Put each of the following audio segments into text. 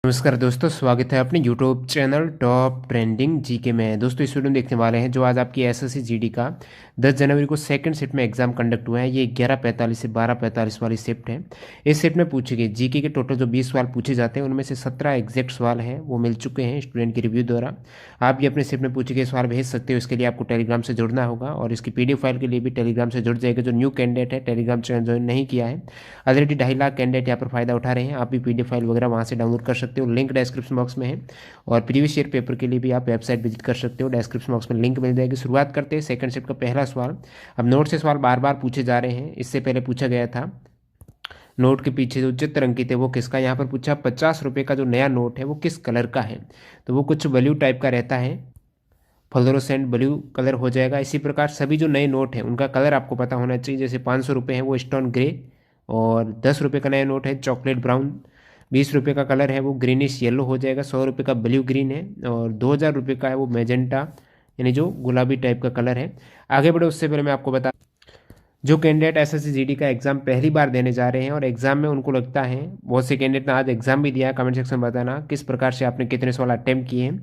नमस्कार दोस्तों, स्वागत है अपने YouTube channel top trending GK में। दोस्तों इस वीडियो में देखने वाले हैं जो आज आपकी एसएससी जीडी का 10 जनवरी को सेकंड शिफ्ट में एग्जाम कंडक्ट हुआ है। ये 11:45 से 12:45 वाली शिफ्ट है। इस शिफ्ट में पूछे गए जीके के टोटल जो 20 सवाल पूछे जाते हैं उनमें से 17 एग्जैक्ट सवाल हैं वो मिल चुके हैं स्टूडेंट की रिव्यू द्वारा। आप भी अपने शिफ्ट में पूछे गए सवाल भेज सकते हो। इसके लिए आपको टेलीग्राम से जुड़ना होगा और इसकी पीडीएफ फाइल के लिए भी टेलीग्राम से जुड़ जाएगा। जो न्यू कैंडिडेट है टेलीग्राम चैनल ज्वाइन नहीं किया है, ऑलरेडी 2.5 लाख कैंडिडेट यहाँ पर फायदा उठा रहे हैं। आप भी पीडीएफ फाइल वगैरह वहाँ से डाउनलोड कर सकते हो, लिंक डिस्क्रिप्शन बॉक्स में है। और प्रीवियस ईयर पेपर के लिए भी आप वेबसाइट विजिट कर सकते हो, डिस्क्रिप्शन बॉक्स में लिंक मिल जाएगी। शुरुआत करते हैं सेकंड शिफ्ट का पहला सवाल। अब नोट से सवाल बार बार पूछे जा रहे हैं। इससे पहले पूछा गया था नोट के पीछे जो चित्र अंकित है वो किसका। यहाँ पर पूछा 50 रुपये का जो नया नोट है वो किस कलर का है। तो वो कुछ ब्लू टाइप का रहता है, फ्लोरोसेंट ब्लू कलर हो जाएगा। इसी प्रकार सभी जो नए नोट हैं उनका कलर आपको पता होना चाहिए। जैसे 500 रुपये है वो स्टोन ग्रे, और 10 रुपये का नया नोट है चॉकलेट ब्राउन, 20 रुपये का कलर है वो ग्रीनिश येलो हो जाएगा, 100 रुपये का ब्लू ग्रीन है, और 2000 रुपये का है वो मैजेंटा यानी जो गुलाबी टाइप का कलर है। आगे बढ़े उससे पहले मैं आपको बता, जो कैंडिडेट एसएससी जीडी का एग्जाम पहली बार देने जा रहे हैं और एग्जाम में उनको लगता है, बहुत से कैंडिडेट ने आज एग्जाम भी दिया है, कमेंट सेक्शन में बताना किस प्रकार से आपने कितने सवाल अटेम्प्ट किए हैं।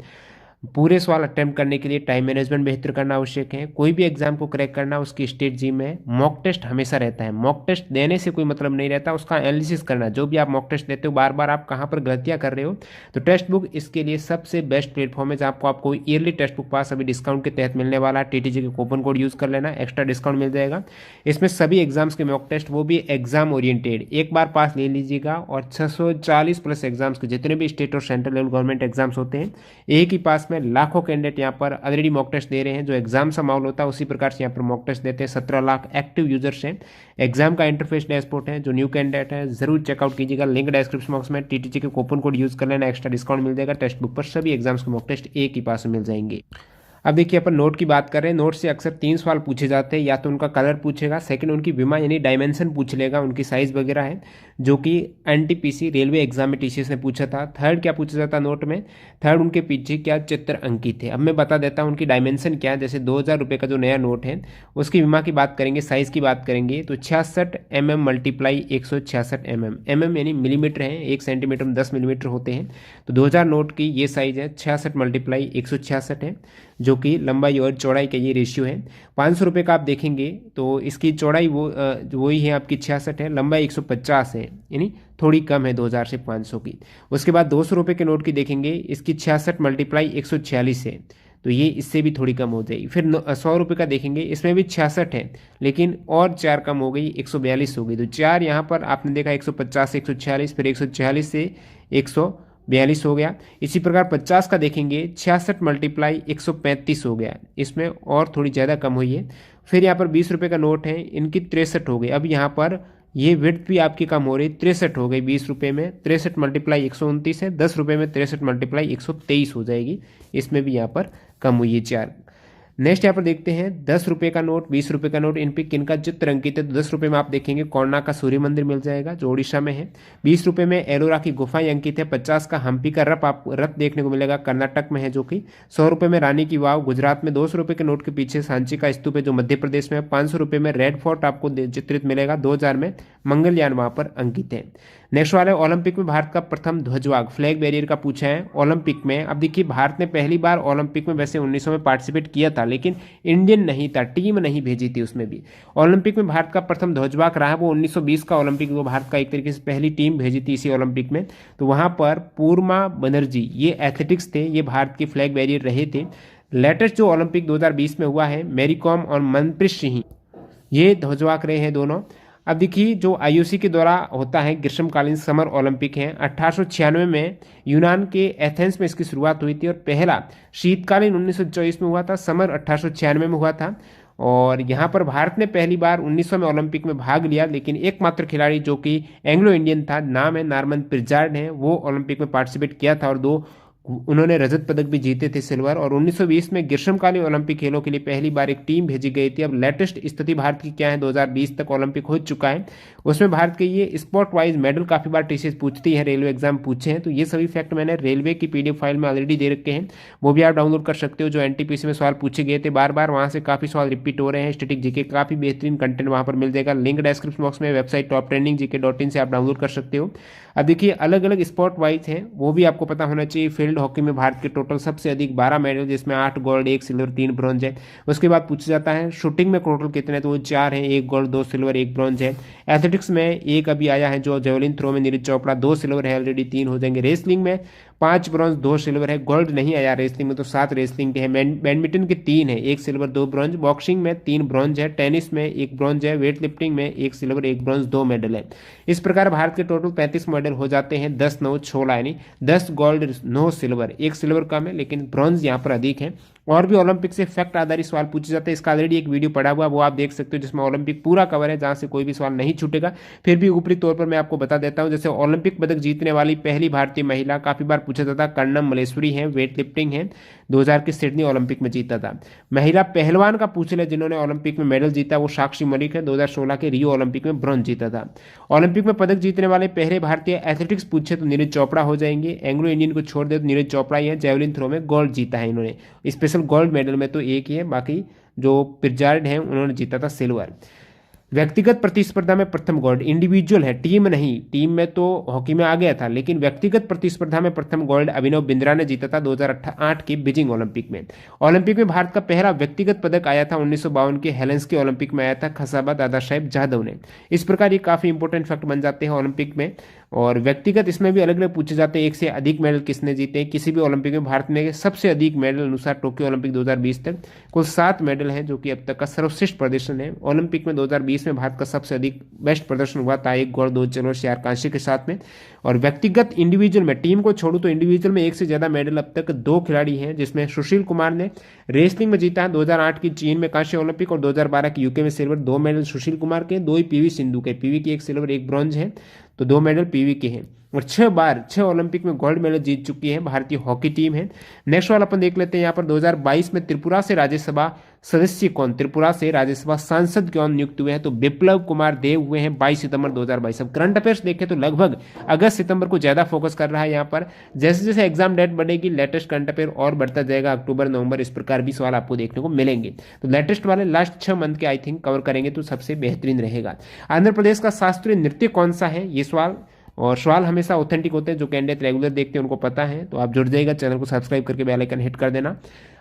पूरे सवाल अटेम्प्ट करने के लिए टाइम मैनेजमेंट बेहतर करना आवश्यक है। कोई भी एग्जाम को क्रैक करना उसकी स्ट्रेटजी में मॉक टेस्ट हमेशा रहता है। मॉक टेस्ट देने से कोई मतलब नहीं रहता, उसका एनालिसिस करना। जो भी आप मॉक टेस्ट देते हो बार बार आप कहाँ पर गलतियाँ कर रहे हो, तो टेक्स्ट बुक इसके लिए सबसे बेस्ट प्लेटफॉर्म है जहाँ आपको ईयरली टेक्स्ट बुक पास अभी डिस्काउंट के तहत मिलने वाला है। टीटीजी के कूपन कोड यूज़ कर लेना, एक्स्ट्रा डिस्काउंट मिल जाएगा। इसमें सभी एग्जाम्स के मॉक टेस्ट, वो भी एग्जाम ओरिएंटेड, एक बार पास ले लीजिएगा। और 640 प्लस एग्जाम्स के जितने भी स्टेट और सेंट्रल लेवल गवर्नमेंट एग्जाम्स होते हैं, एक ही पास में लाखों कैंडिडेट यहाँ पर ऑलरेडी मॉक टेस्ट दे रहे हैं। जो एग्जाम सा माहौल होता है उसी प्रकार से यहाँ पर मॉक टेस्ट देते हैं। 17 लाख एक्टिव यूजर्स हैं। एग्जाम का इंटरफेस डैशबोर्ड है। जो न्यू कैंडिडेट है जरूर चेकआउट कीजिएगा, लिंक डिस्क्रिप्शन बॉक्स में। टीटीजी के कूपन कोड यूज कर लेना, एक्स्ट्रा डिस्काउंट मिल जाएगा। टेक्स्ट बुक पर सभी एग्जाम्स के मॉक टेस्ट एक ही पास में मिल जाएंगे। अब देखिए अपन नोट की बात कर रहे हैं। नोट से अक्सर 3 सवाल पूछे जाते हैं, या तो उनका कलर पूछेगा, सेकंड उनकी विमा यानी डायमेंशन पूछ लेगा, उनकी साइज वगैरह है, जो कि एनटीपीसी रेलवे एग्जाम में टीसीएस ने पूछा था। थर्ड क्या पूछा जाता है नोट में, थर्ड उनके पीछे क्या चित्र अंकित है। अब मैं बता देता हूँ उनकी डायमेंशन क्या है। जैसे 2000 रुपये का जो नया नोट है उसकी विमा की बात करेंगे, साइज़ की बात करेंगे तो 66 mm मल्टीप्लाई 166 mm, mm यानी मिलीमीटर है, 1 सेंटीमीटर में 10 मिलीमीटर होते हैं। तो 2000 नोट की ये साइज़ है 66 मल्टीप्लाई 166 है, जो कि लंबाई और चौड़ाई का ये रेशियो है। 500 रुपये का आप देखेंगे तो इसकी चौड़ाई वही है आपकी 66 है, लंबाई 150 है, यानी थोड़ी कम है 2000 से 500 की। उसके बाद 200 रुपये के नोट की देखेंगे, इसकी 66 मल्टीप्लाई 146 है, तो ये इससे भी थोड़ी कम हो जाएगी। फिर 100 रुपये का देखेंगे, इसमें भी 66 है लेकिन और 4 कम हो गई, 142 हो गई। तो 4 यहाँ पर आपने देखा 150 से 146, फिर 146 से 142 हो गया। इसी प्रकार 50 का देखेंगे, 66 मल्टीप्लाई 135 हो गया, इसमें और थोड़ी ज़्यादा कम हुई है। फिर यहाँ पर 20 रुपये का नोट है, इनकी 63 हो गई। अब यहाँ पर ये विड्थ भी आपकी कम हो रही, 63 हो गई 20 रुपये में। 63 मल्टीप्लाई 129 है, 10 रुपये में 63 मल्टीप्लाई 123 हो जाएगी, इसमें भी यहाँ पर कम हुई है 4। नेक्स्ट यहाँ पर देखते हैं 10 रुपये का नोट, 20 रुपये का नोट, इन पे किनका चित्र अंकित है। तो 10 रुपये में आप देखेंगे कोणार्क का सूर्य मंदिर मिल जाएगा जो उड़ीसा में है। 20 रुपये में एलोरा की गुफाएं अंकित है। 50 का हम्पी का रथ देखने को मिलेगा, कर्नाटक में है जो कि। 100 रुपये में रानी की वाव गुजरात में। 200 रुपये के नोट के पीछे सांची का स्तूप है जो मध्य प्रदेश में है। 500 रुपये में रेड फोर्ट आपको चित्रित मिलेगा। 2000 में मंगलयान वहाँ पर अंकित है। नेक्स्ट वाला है ओलंपिक में भारत का प्रथम ध्वजवाहक, फ्लैग बैरियर का पूछा है ओलंपिक में। अब देखिए भारत ने पहली बार ओलंपिक में वैसे 1900 में पार्टिसिपेट किया था, लेकिन इंडियन नहीं था, टीम नहीं भेजी थी उसमें भी। ओलंपिक में भारत का प्रथम ध्वजवाहक रहा वो 1920 का ओलंपिक, वो भारत का एक तरीके से पहली टीम भेजी थी इसी ओलंपिक में। तो वहाँ पर पूर्मा बनर्जी ये एथलेटिक्स थे, ये भारत के फ्लैग बैरियर रहे थे। लेटेस्ट जो ओलंपिक 2020 में हुआ है, मैरी कॉम और मनप्रीत सिंह ये ध्वजवाहक रहे हैं दोनों। अब देखिए जो आईओसी के द्वारा होता है ग्रीष्मकालीन समर ओलंपिक है, 1896 में यूनान के एथेंस में इसकी शुरुआत हुई थी, और पहला शीतकालीन 1924 में हुआ था, समर 1896 में हुआ था। और यहाँ पर भारत ने पहली बार 1900 में ओलंपिक में भाग लिया, लेकिन एकमात्र खिलाड़ी जो कि एंग्लो इंडियन था, नाम है नॉर्मन प्रिजार्ड है, वो ओलंपिक में पार्टिसिपेट किया था और 2 उन्होंने रजत पदक भी जीते थे, सिल्वर। और 1920 में ग्रीष्मकालीन ओलंपिक खेलों के लिए पहली बार एक टीम भेजी गई थी। अब लेटेस्ट स्थिति भारत की क्या है, 2020 तक ओलंपिक हो चुका है, उसमें भारत के ये स्पोर्ट वाइज मेडल काफ़ी बार टीसीएस पूछती है, रेलवे एग्जाम पूछे हैं। तो ये सभी फैक्ट मैंने रेलवे की पीडीएफ फाइल में ऑलरेडी दे रखे हैं, वो भी आप डाउनलोड कर सकते हो। जो एनटीपीसी में सवाल पूछे गए थे बार बार, वहाँ से काफ़ी सवाल रिपीट हो रहे हैं। स्टैटिक जीके काफ़ी बेहतरीन कंटेंट वहाँ पर मिल जाएगा, लिंक डिस्क्रिप्शन बॉक्स में। वेबसाइट toptrendinggk.in से आप डाउनलोड कर सकते हो। अब देखिए अलग अलग स्पोर्ट वाइज हैं, वो भी आपको पता होना चाहिए। फील्ड हॉकी में भारत के टोटल सबसे अधिक 12 मेडल, जिसमें 8 गोल्ड 1 सिल्वर 3 ब्रॉन्ज है। उसके बाद पूछा जाता है शूटिंग में टोटल कितने, तो वो 4 हैं, 1 गोल्ड 2 सिल्वर 1 ब्रॉन्ज है। एथलेटिक्स में एक अभी आया है जो जेवलिन थ्रो में नीरज चोपड़ा, 2 सिल्वर है ऑलरेडी, 3 हो जाएंगे। रेसलिंग में 5 ब्रॉन्ज 2 सिल्वर है, गोल्ड नहीं आया रेसलिंग में, तो 7 रेसलिंग के हैं। बैडमिंटन के 3 है, 1 सिल्वर 2 ब्रॉन्ज। बॉक्सिंग में 3 ब्रॉन्ज है, टेनिस में 1 ब्रॉन्ज है, वेट लिफ्टिंग में 1 सिल्वर 1 ब्रॉन्ज 2 मेडल है। इस प्रकार भारत के टोटल 35 मेडल हो जाते हैं, 10 9 16, यानी 10 गोल्ड 9 सिल्वर, 1 सिल्वर कम है लेकिन ब्रॉन्ज यहाँ पर अधिक है। और भी ओलंपिक से फैक्ट आधारित सवाल पूछे जाते हैं, इसका ऑलरेडी एक वीडियो पड़ा हुआ, वो आप देख सकते हो, जिसमें ओलंपिक पूरा कवर है, जहां से कोई भी सवाल नहीं छूटेगा। फिर भी ऊपरी तौर पर मैं आपको बता देता हूं, जैसे ओलंपिक पदक जीतने वाली पहली भारतीय महिला, काफी बार पूछा जाता, कर्णम मलेश्वरी है, वेट लिफ्टिंग है, 2000 के सिडनी ओलंपिक में जीता था। महिला पहलवान का पूछ ले जिन्होंने ओलंपिक में मेडल जीता, वो साक्षी मलिक है, 2016 के रियो ओलंपिक में ब्रॉन्ज जीता था। ओलंपिक में पदक जीतने वाले पहले भारतीय एथलेटिक्स पूछे तो नीरज चोपड़ा हो जाएंगे। एंग्लो इंडियन को छोड़ दे तो नीरज चोपड़ा ही है, जेवलिन थ्रो में गोल्ड जीता है इन्होंने। स्पेशल गोल्ड मेडल में तो एक ही है, बाकी जो पिर्जार्ड हैं उन्होंने जीता था सिल्वर। व्यक्तिगत प्रतिस्पर्धा में प्रथम गोल्ड, इंडिविजुअल है, टीम नहीं, टीम में तो हॉकी में आ गया था, लेकिन व्यक्तिगत प्रतिस्पर्धा में प्रथम गोल्ड अभिनव बिंद्रा ने जीता था 2008 के बीजिंग ओलंपिक में। ओलंपिक में भारत का पहला व्यक्तिगत पदक आया था 1952 के हेलेंस्की ओलंपिक में आया था, खसाबा दादा साहेब जादव ने। इस प्रकार ये काफी इंपॉर्टेंट फैक्ट बन जाते हैं ओलंपिक में। और व्यक्तिगत इसमें भी अलग अलग पूछे जाते हैं, एक से अधिक मेडल किसने जीते हैं किसी भी ओलंपिक में। भारत में सबसे अधिक मेडल अनुसार टोक्यो ओलंपिक 2020 तक कुल 7 मेडल हैं, जो कि अब तक का सर्वश्रेष्ठ प्रदर्शन है। ओलंपिक में 2020 में भारत का सबसे अधिक बेस्ट प्रदर्शन हुआ था, 1 गोल्ड 2 सिल्वर 4 कांस्य के साथ में। और व्यक्तिगत इंडिविजुअल में, टीम को छोड़ू तो इंडिविजुअल में एक से ज्यादा मेडल अब तक 2 खिलाड़ी हैं, जिसमें सुशील कुमार ने रेसलिंग में जीता है 2008 की चीन में कांस्य ओलंपिक, और 2012 की यूके में सिल्वर। 2 मेडल सुशील कुमार के, 2 ही पीवी सिंधु के, पीवी की 1 सिल्वर 1 ब्रॉन्ज है, तो 2 मेडल पीवी के हैं। और 6 बार 6 ओलंपिक में गोल्ड मेडल जीत चुकी है भारतीय हॉकी टीम है। नेक्स्ट वाला अपन देख लेते हैं यहाँ पर, 2022 में त्रिपुरा से राज्यसभा सदस्य कौन, त्रिपुरा से राज्यसभा सांसद कौन नियुक्त हुए हैं, तो बिप्लब कुमार देव हुए हैं 22 सितंबर 2022। अब करंट अफेयर्स देखें तो लगभग अगस्त सितंबर को ज्यादा फोकस कर रहा है यहाँ पर। जैसे जैसे एग्जाम डेट बढ़ेगी लेटेस्ट करंट अफेयर और बढ़ता जाएगा, अक्टूबर नवंबर इस प्रकार भी सवाल आपको देखने को मिलेंगे। तो लेटेस्ट वाले लास्ट 6 मंथ के आई थिंक कवर करेंगे तो सबसे बेहतरीन रहेगा। आंध्र प्रदेश का शास्त्रीय नृत्य कौन सा है, ये सवाल, और सवाल हमेशा ऑथेंटिक होते हैं, जो कैंडिडेट रेगुलर देखते हैं उनको पता है, तो आप जुड़ जाइएगा, चैनल को सब्सक्राइब करके बेल आइकन हिट कर देना।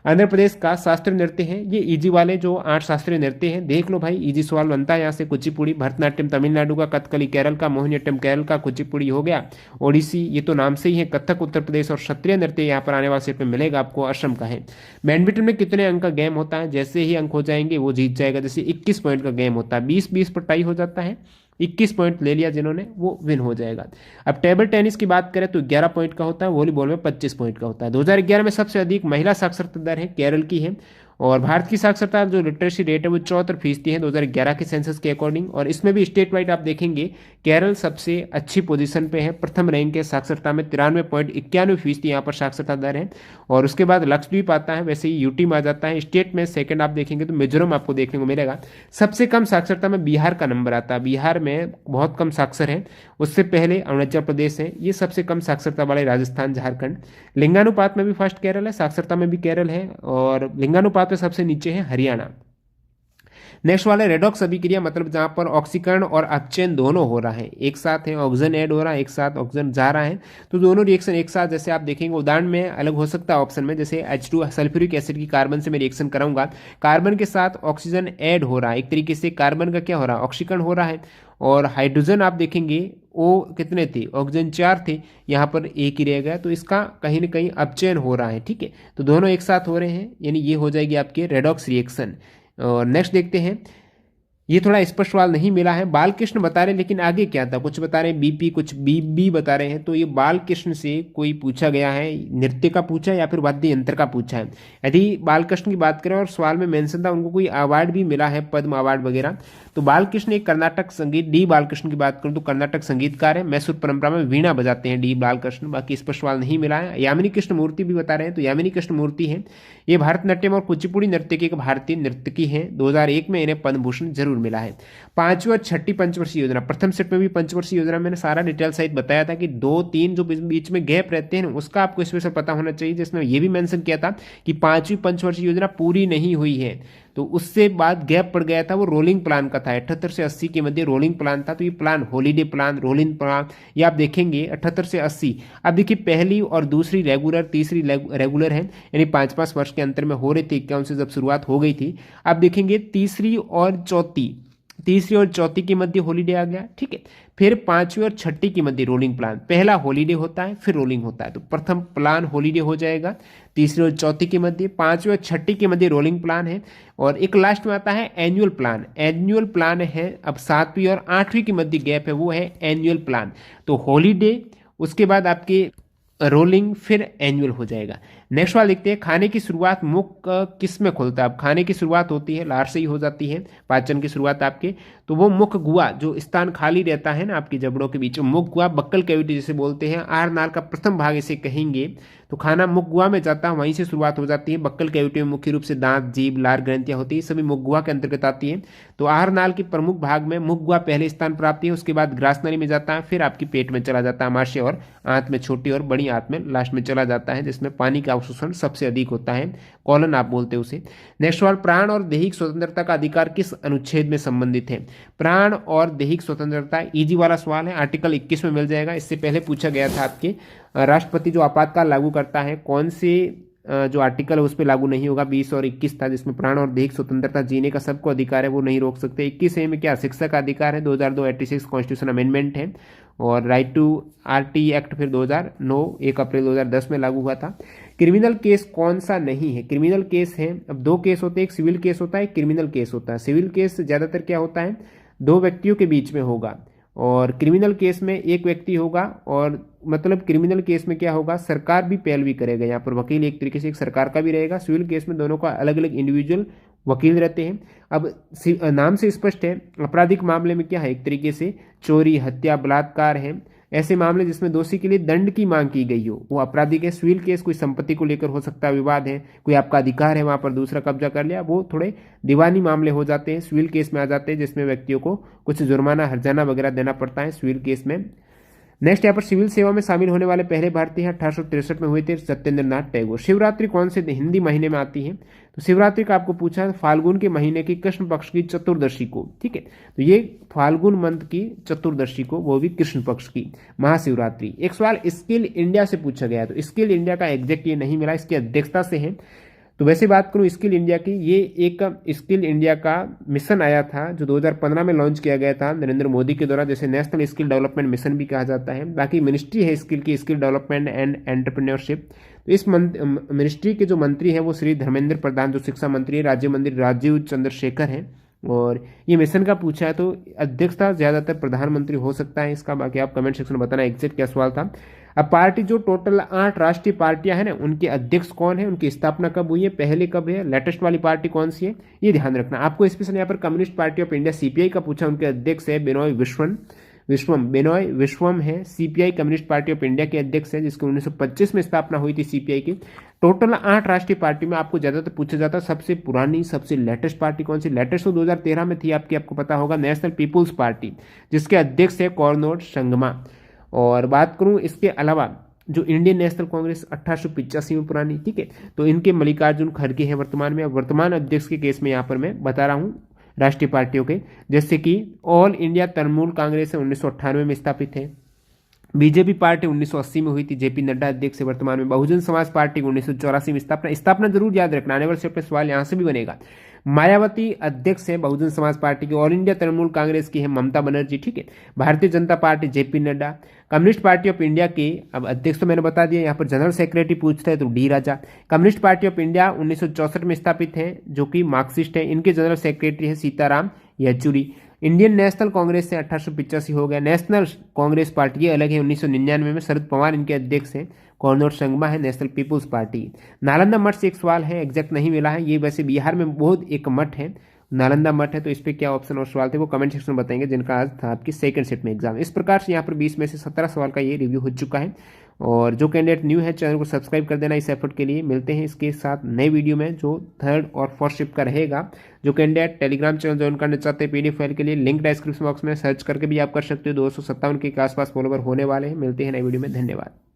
आंध्र प्रदेश का शास्त्रीय नृत्य है, ये इजी वाले जो 8 शास्त्रीय नृत्य हैं, देख लो भाई, इजी सवाल बनता है यहाँ से। कुचिपुड़ी, भरतनाट्यम तमिलनाडु का, कथकली केरल का, मोहिनीअट्टम केरल का, कुचिपुड़ी हो गया, ओडिसी ये तो नाम से ही है, कथक उत्तर प्रदेश, और क्षत्रिय नृत्य यहाँ पर आने वाले सेट में मिलेगा आपको, असम का है। बैडमिंटन में कितने अंक का गेम होता है, जैसे ही अंक हो जाएंगे वो जीत जाएगा, जैसे 21 पॉइंट का गेम होता है, 20-20 पर टाई हो जाता है, 21 पॉइंट ले लिया जिन्होंने वो विन हो जाएगा। अब टेबल टेनिस की बात करें तो 11 पॉइंट का होता है, वॉलीबॉल में 25 पॉइंट का होता है। 2011 में सबसे अधिक महिला साक्षरता दर है केरल की है, और भारत की साक्षरता जो लिटरेसी रेट है वो 74% है 2011 के सेंसस के अकॉर्डिंग। और इसमें भी स्टेट वाइड आप देखेंगे केरल सबसे अच्छी पोजीशन पे है, प्रथम रैंक है साक्षरता में, 93.91% यहाँ पर साक्षरता दर है। और उसके बाद लक्षद्वीप आता है, वैसे ही यूटी में आ जाता है। स्टेट में सेकंड आप देखेंगे तो मिजोरम आपको देखने को मिलेगा। सबसे कम साक्षरता में बिहार का नंबर आता है, बिहार में बहुत कम साक्षर है, उससे पहले अरुणाचल प्रदेश है, ये सबसे कम साक्षरता वाले राजस्थान झारखंड। लिंगानुपात में भी फर्स्ट केरल है, साक्षरता में भी केरल है, और लिंगानुपात में सबसे नीचे है हरियाणा। नेक्स्ट वाला रेडॉक्स अभिक्रिया, मतलब जहां पर ऑक्सीकरण और अपचयन दोनों हो रहा है, एक साथ है, ऑक्सीजन ऐड हो रहा है, एक साथ ऑक्सीजन जा रहा है, तो दोनों रिएक्शन एक साथ, जैसे आप देखेंगे उदाहरण में अलग हो सकता है ऑप्शन में, जैसे H2 सल्फ्यूरिक एसिड की कार्बन से मैं रिएक्शन कराऊंगा, कार्बन के साथ ऑक्सीजन ऐड हो रहा है, एक तरीके से कार्बन का क्या हो रहा है, ऑक्सीकरण हो रहा है। और हाइड्रोजन आप देखेंगे वो कितने थे, ऑक्सीजन 4 थे, यहाँ पर एक ही रह गया, तो इसका कहीं ना कहीं अपचयन हो रहा है, ठीक है, तो दोनों एक साथ हो रहे हैं, यानी ये हो जाएगी आपके रेडॉक्स रिएक्शन। और नेक्स्ट देखते हैं, ये थोड़ा स्पष्ट सवाल नहीं मिला है, बालकृष्ण बता रहे हैं, लेकिन आगे क्या था, कुछ बता रहे हैं बीपी, कुछ बीबी बता रहे हैं, तो ये बालकृष्ण से कोई पूछा गया है, नृत्य का पूछा है या फिर वाद्य यंत्र का पूछा है। यदि बालकृष्ण की बात करें और सवाल में मेंशन था उनको कोई अवार्ड भी मिला है, पद्म अवार्ड वगैरह, तो बालकृष्ण एक कर्नाटक संगीत, डी बालकृष्ण की बात करूं तो कर्नाटक संगीतकार है, मैसूर परंपरा में वीणा बजाते हैं डी बालकृष्ण। बाकी इस पर सवाल नहीं मिला है। यामिनी कृष्ण मूर्ति भी बता रहे हैं, तो यामिनी कृष्ण मूर्ति है, ये भारतनाट्यम और कुचिपुड़ी नृत्य की एक भारतीय नर्तकी है। 2001 में इन्हें पद्म भूषण जरूर मिला है। पांचवी और छठी पंचवर्षीय योजना, प्रथम सेट में भी पंचवर्षीय योजना मैंने सारा डिटेल सहित बताया था कि 2-3 जो बीच में गैप रहते हैं उसका आपको स्पेशल पता होना चाहिए, जिसमें यह भी मेंशन किया था कि पांचवी पंचवर्षीय योजना पूरी नहीं हुई है, तो उससे बाद गैप पड़ गया था, वो रोलिंग प्लान का था। 78 से 80 के मध्य रोलिंग प्लान था, तो ये plan holiday plan, rolling plan, ये आप देखेंगे 78 से 80। अब देखिए पहली और दूसरी रेगुलर, तीसरी रेगुलर है, यानी 5-5 वर्ष के अंतर में हो रही थी 51 से जब शुरुआत हो गई थी। अब देखेंगे तीसरी और चौथी के मध्य हॉलीडे आ गया, ठीक है। फिर पांचवी और छठी की मध्य रोलिंग प्लान, पहला हॉलीडे होता है फिर रोलिंग होता है, तो प्रथम प्लान हॉलीडे हो जाएगा, तीसरी और चौथी के मध्य, पांचवी और छठी के मध्य रोलिंग प्लान है, और एक लास्ट में आता है एनुअल प्लान। एनुअल प्लान है, अब 7वीं और 8वीं के मध्य गैप है, वो है एनुअल प्लान। तो हॉलीडे, उसके बाद आपके रोलिंग, फिर एनुअल हो जाएगा। नेक्स्ट वाला देखते हैं, खाने की शुरुआत मुख किस में खुलता है। अब खाने की शुरुआत होती है लार से ही हो जाती है, पाचन की शुरुआत आपके, तो वो मुख गुहा, जो स्थान खाली रहता है ना आपकी जबड़ों के बीच, मुख गुहा, बक्कल कैविटी जिसे बोलते हैं, आहार नाल का प्रथम भाग इसे कहेंगे। तो खाना मुख गुहा में जाता है, वहीं से शुरुआत हो जाती है। बक्कल कैविटी में मुख्य रूप से दांत, जीभ, लार ग्रंथियां होती है, सभी मुख गुहा के अंतर्गत आती है। तो आहार नाल के प्रमुख भाग में मुख गुहा पहले स्थान प्राप्त है, उसके बाद ग्रास नली में जाता है, फिर आपकी पेट में चला जाता है, आमाशय और आंत में, छोटी और बड़ी आंत में लास्ट में चला जाता है, जिसमें पानी का अवशोषण सबसे अधिक होता है, कॉलन आप बोलते हैं उसे। नेक्स्ट सवाल, प्राण और दैहिक स्वतंत्रता का अधिकार किस अनुच्छेद में संबंधित है। प्राण और दैहिक स्वतंत्रता इजी वाला सवाल है, आर्टिकल 21 में मिल जाएगा। इससे पहले पूछा गया था आपके, राष्ट्रपति जो आपातकाल लागू करता है, कौन से जो आर्टिकल है उस पर लागू नहीं होगा। 20 और 21 था, जिसमें प्राण और दैहिक स्वतंत्रता जीने का सबको अधिकार है, वो नहीं रोक सकते। 21 में क्या शिक्षा का अधिकार है, 2002 86 कॉन्स्टिट्यूशन अमेंडमेंट है, और राइट टू आरटी एक्ट फिर 2009 1 अप्रैल 2010 में लागू हुआ था। क्रिमिनल केस कौन सा नहीं है। क्रिमिनल केस है, अब 2 केस होते हैं, एक सिविल केस होता है, एक क्रिमिनल केस होता है। सिविल केस ज्यादातर क्या होता है, 2 व्यक्तियों के बीच में होगा, और क्रिमिनल केस में 1 व्यक्ति होगा, और मतलब क्रिमिनल केस में क्या होगा, सरकार भी पैरवी करेगा, यहाँ पर वकील एक तरीके से एक सरकार का भी रहेगा। सिविल केस में दोनों का अलग अलग इंडिविजुअल वकील रहते हैं। अब नाम से स्पष्ट है, आपराधिक मामले में क्या है, एक तरीके से चोरी, हत्या, बलात्कार है, ऐसे मामले जिसमें दोषी के लिए दंड की मांग की गई हो, वो आपराधिक है। सिविल केस कोई संपत्ति को लेकर हो सकता है, विवाद है, कोई आपका अधिकार है, वहां पर दूसरा कब्जा कर लिया, वो थोड़े दीवानी मामले हो जाते हैं, सिविल केस में आ जाते हैं, जिसमें व्यक्तियों को कुछ जुर्माना, हर्जाना वगैरह देना पड़ता है सिविल केस में। नेक्स्ट यहाँ पर सिविल सेवा में शामिल होने वाले पहले भारतीय हैं, 1863 में हुए थे, सत्येंद्र नाथ टैगोर। शिवरात्रि कौन से हिंदी महीने में आती है, तो शिवरात्रि का आपको पूछा है फाल्गुन के महीने की कृष्ण पक्ष की चतुर्दशी को, ठीक है। तो ये फाल्गुन मंथ की चतुर्दशी को, वो भी कृष्ण पक्ष की महाशिवरात्रि। एक सवाल स्किल इंडिया से पूछा गया, तो स्किल इंडिया का एग्जैक्ट ये नहीं मिला, इसकी अध्यक्षता से है। तो वैसे बात करूं स्किल इंडिया की, ये एक स्किल इंडिया का मिशन आया था जो 2015 में लॉन्च किया गया था नरेंद्र मोदी के द्वारा, जैसे नेशनल स्किल डेवलपमेंट मिशन भी कहा जाता है। बाकी मिनिस्ट्री है स्किल की, स्किल डेवलपमेंट एंड एंटरप्रेन्योरशिप। तो इस मिनिस्ट्री के जो मंत्री हैं वो श्री धर्मेंद्र प्रधान, जो शिक्षा मंत्री है, राज्य मंत्री राजीव चंद्रशेखर हैं, और ये मिशन का पूछा है, तो अध्यक्षता ज्यादातर प्रधानमंत्री हो सकता है इसका। बाकी आप कमेंट सेक्शन में बताना एग्जैक्ट क्या सवाल था। अब पार्टी जो टोटल 8 राष्ट्रीय पार्टियां हैं ना, उनके अध्यक्ष कौन है, उनकी स्थापना कब हुई है, पहले कब है, लेटेस्ट वाली पार्टी कौन सी है, ये ध्यान रखना। आपको स्पेशल यहाँ पर communist party of India CPI का पूछा, उनके अध्यक्ष है बेनोय विश्वम है। CPI communist party of India के अध्यक्ष है, जिसकी 1925 में स्थापना हुई थी सीपीआई की। टोटल 8 राष्ट्रीय पार्टी में आपको ज्यादातर पूछा जाता है सबसे पुरानी, सबसे लेटेस्ट पार्टी कौन सी। लेटेस्ट तो 2013 में थी आपको पता होगा, नेशनल पीपुल्स पार्टी, जिसके अध्यक्ष है कॉर्नोड संगमा। और बात करूं इसके अलावा जो इंडियन नेशनल कांग्रेस 1885 में पुरानी, ठीक है, तो इनके मल्लिकार्जुन खड़गे हैं वर्तमान में। वर्तमान अध्यक्ष के केस में यहाँ पर मैं बता रहा हूँ राष्ट्रीय पार्टियों के, जैसे कि ऑल इंडिया तृणमूल कांग्रेस 1998 में स्थापित है। बीजेपी पार्टी 1980 में हुई थी, जेपी नड्डा अध्यक्ष है वर्तमान में। बहुजन समाज पार्टी 1984 में स्थापना जरूर याद रखना, आने वाले पे सवाल यहां से भी बनेगा। मायावती अध्यक्ष है बहुजन समाज पार्टी की। ऑल इंडिया तृणमूल कांग्रेस की है ममता बनर्जी, ठीक है। Bharatiya Janata party JP Nadda. Communist party of India के अब अध्यक्ष तो मैंने बता दिया, यहाँ पर जनरल सेक्रेटरी पूछता है तो D Raja. Communist party of India 1964 में स्थापित है, जो कि मार्क्सिस्ट है, इनके जनरल सेक्रेटरी है सीताराम येचुरी। इंडियन नेशनल कांग्रेस से 1885 हो गया। नेशनल कांग्रेस पार्टी ये अलग है, 1999 में शरद पवार इनके अध्यक्ष हैं। कॉर्नोड संगमा है नेशनल पीपुल्स पार्टी। नालंदा मठ से एक सवाल है, एग्जैक्ट नहीं मिला है, ये वैसे बिहार में बहुत एक मठ है, नालंदा मठ है, तो इस पर क्या ऑप्शन और सवाल थे वो कमेंट सेक्शन में बताएंगे, जिनका आज था आपकी सेकंड शिफ्ट में एग्जाम। इस प्रकार से यहाँ पर 20 में से 17 सवाल का ये रिव्यू हो चुका है। और जो कैंडिडेट न्यू है चैनल को सब्सक्राइब कर देना इस एफर्ट के लिए। मिलते हैं इसके साथ नए वीडियो में जो थर्ड और फोर्थ शिफ्ट का रहेगा। जो कैंडिडेट टेलीग्राम चैनल ज्वाइन करना चाहते हैं पीडीएफ फाइल के लिए, लिंक डिस्क्रिप्शन बॉक्स में सर्च करके भी आप कर सकते हो। 257 के आसपास फॉलोवर होने वाले हैं। मिलते हैं नए वीडियो में, धन्यवाद।